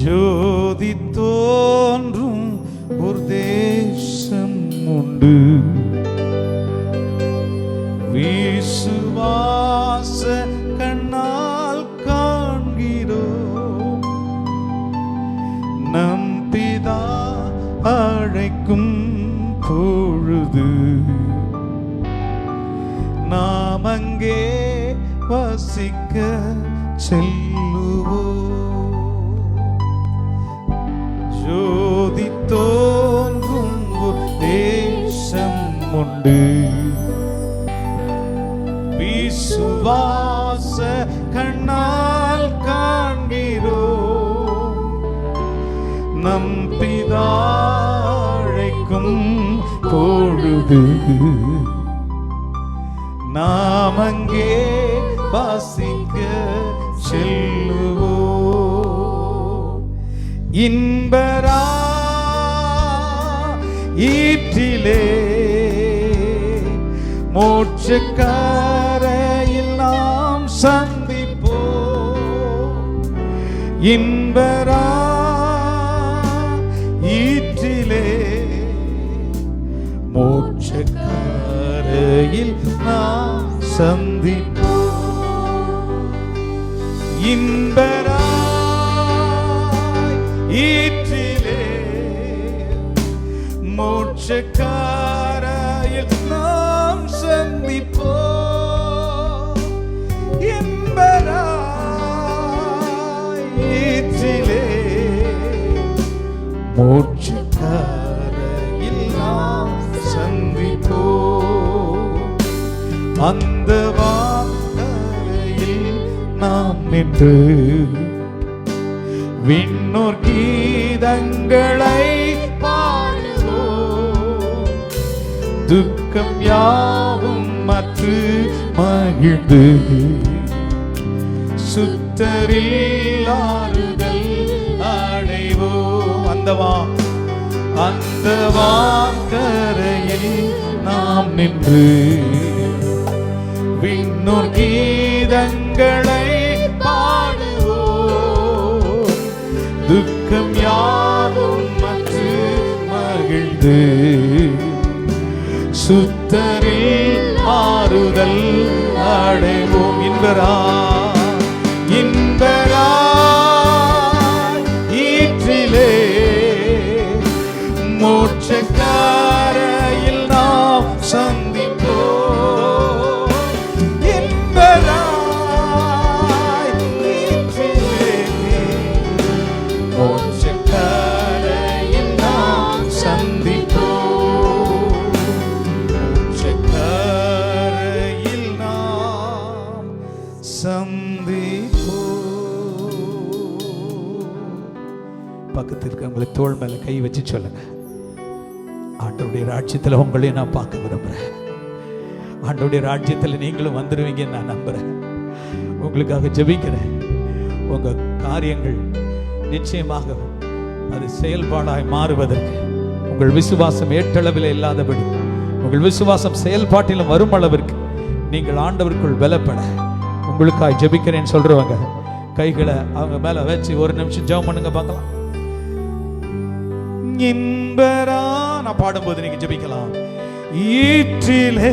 ஜோதி தோன்றும் ஒரு தேசம் உண்டு, விசுவாச கண்ணால் காண்கிறோம். நம் பிதா அழைக்கும் பொழுது நாம் அங்கே வசிக்க செல்லுவோம். ஜோதி தோன்றும் ஒரு தேசம் உண்டு, விசுவாச கண்ணால் காண்கிறோம். நம் பிதா அழைக்கும் பொழுது நாம் அங்கே வாசிக்க செல்லுவோம். இன்பரா ஈற்றிலே மோட்சக்காரையில் நாம் சந்திப்போம். இன்பரா ஈற்றிலே மோட்சக்காரையில் நாம் சந்திப்போம். இன்பரா ஈற்றிலே மோட்சக்காரையில் நாம் சந்திப்போம். இன்பரா ஈற்றிலே மோட்சக்காரையில் நாம் சந்திப்போம். அந்த வார்த்தையில் நாம் நின்று விண்ணோர் கீதங்களை பாடுவோம். துக்கம் யாவும் மற்று மகிழ்ந்து சுத்தரில் ஆறுதல் அடைவோம். அந்த வாக்கரையில் நாம் நின்று விண்ணோர் கீதங்களை பாடுவோம். துக்கம் யாவும் மற்று மகிழ்ந்து சுத்தரில் ஆறுதல் அடைவோம். இன்பரா இன்பரா ஈற்றிலே மோட்சக்காரையில் நாம் சந்திப்போம். இன்பரா ஈற்றிலே மோட்சக்காரையில் நாம் சந்திப்போம். மோட்சக்காரையில் நாம் சந்திப்போம். பக்கத்தில் இருக்கவங்களை தோள் மேல கை வச்சு சொல்லுங்க, ஆண்டவருடைய ராஜ்யத்தில் உங்களையும் நான் பார்க்க விரும்புகிறேன். ஆண்டவருடைய ராஜ்யத்தில் நீங்களும் வந்துடுவீங்க நான் நம்புகிறேன். உங்களுக்காக ஜெபிக்கிறேன். உங்கள் காரியங்கள் நிச்சயமாக அது செயல்பாடாய் மாறுவதற்கு, உங்கள் விசுவாசம் ஏற்றளவில் இல்லாதபடி உங்கள் விசுவாசம் செயல்பாட்டிலும் வரும் அளவிற்கு நீங்கள் ஆண்டவருக்குள் பலப்பட உங்களுக்காக ஜெபிக்கிறேன்னு சொல்றவங்க கைகளை அவங்க மேல வச்சு ஒரு நிமிஷம் ஜெபம் பண்ணுங்க பார்க்கலாம். இன்பரா நான் பாடும்போது நீங்க ஜெபிக்கலாம். ஈற்றிலே